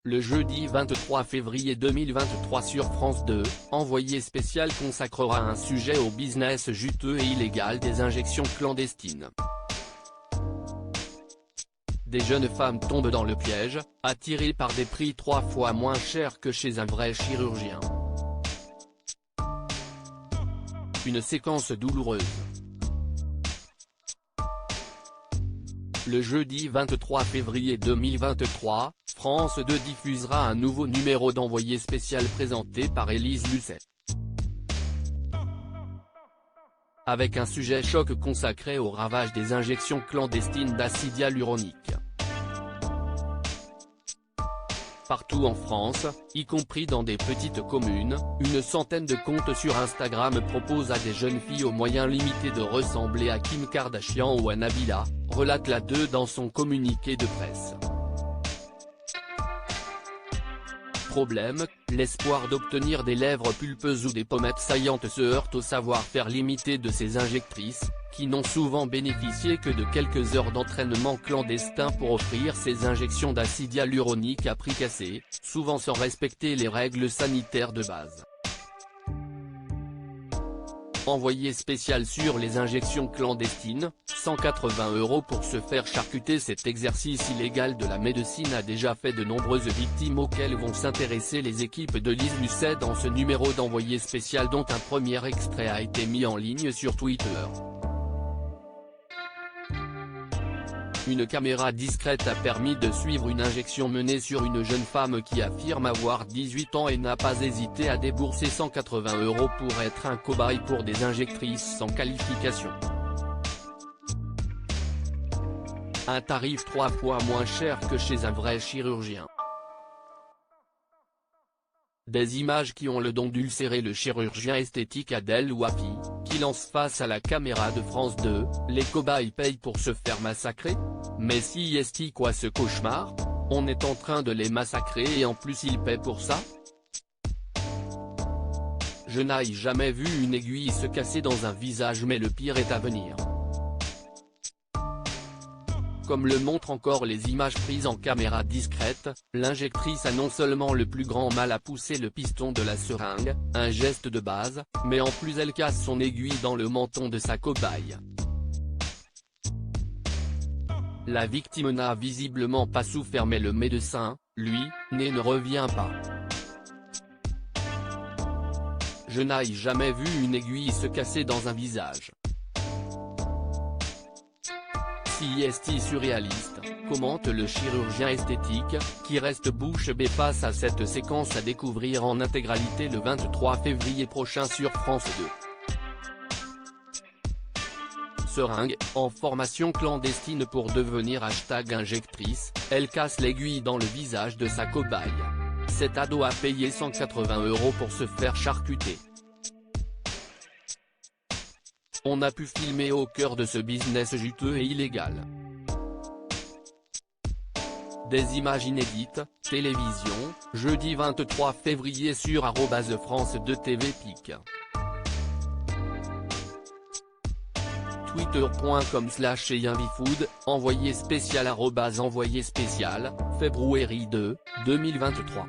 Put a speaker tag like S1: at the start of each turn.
S1: Le jeudi 23 février 2023 sur France 2, Envoyé spécial consacrera un sujet au business juteux et illégal des injections clandestines. Des jeunes femmes tombent dans le piège, attirées par des prix 3 fois moins chers que chez un vrai chirurgien. Une séquence douloureuse. Le jeudi 23 février 2023, France 2 diffusera un nouveau numéro d'Envoyé spécial présenté par Élise Lucet. Avec un sujet choc consacré au ravage des injections clandestines d'acide hyaluronique. Partout en France, y compris dans des petites communes, une centaine de comptes sur Instagram proposent à des jeunes filles aux moyens limités de ressembler à Kim Kardashian ou à Nabila, relate la 2 dans son communiqué de presse. Problème, l'espoir d'obtenir des lèvres pulpeuses ou des pommettes saillantes se heurte au savoir-faire limité de ces injectrices, qui n'ont souvent bénéficié que de quelques heures d'entraînement clandestin pour offrir ces injections d'acide hyaluronique à prix cassé, souvent sans respecter les règles sanitaires de base. Envoyé spécial sur les injections clandestines, 180 € pour se faire charcuter. Cet exercice illégal de la médecine a déjà fait de nombreuses victimes auxquelles vont s'intéresser les équipes de Élise Lucet dans ce numéro d'Envoyé spécial dont un premier extrait a été mis en ligne sur Twitter. Une caméra discrète a permis de suivre une injection menée sur une jeune femme qui affirme avoir 18 ans et n'a pas hésité à débourser 180 € pour être un cobaye pour des injectrices sans qualification. Un tarif 3 fois moins cher que chez un vrai chirurgien. Des images qui ont le don d'ulcérer le chirurgien esthétique Adel Ouafi, qui lance face à la caméra de France 2, les cobayes payent pour se faire massacrer? Mais si est-ce quoi ce cauchemar? On est en train de les massacrer et en plus ils paient pour ça? Je n'ai jamais vu une aiguille se casser dans un visage, mais le pire est à venir. Comme le montrent encore les images prises en caméra discrète, l'injectrice a non seulement le plus grand mal à pousser le piston de la seringue, un geste de base, mais en plus elle casse son aiguille dans le menton de sa cobaye. La victime n'a visiblement pas souffert, mais le médecin, lui, ne revient pas. Je n'ai jamais vu une aiguille se casser dans un visage. Si est surréaliste, commente le chirurgien esthétique, qui reste bouche bée face à cette séquence à découvrir en intégralité le 23 février prochain sur France 2. Seringue, en formation clandestine pour devenir #injectrice, elle casse l'aiguille dans le visage de sa cobaye. Cet ado a payé 180 € pour se faire charcuter. On a pu filmer au cœur de ce business juteux et illégal. Des images inédites, télévision, jeudi 23 février sur @France 2 TV Pic. Twitter.com/YanviFood, envoyé spécial @envoyé spécial, février 2, 2023.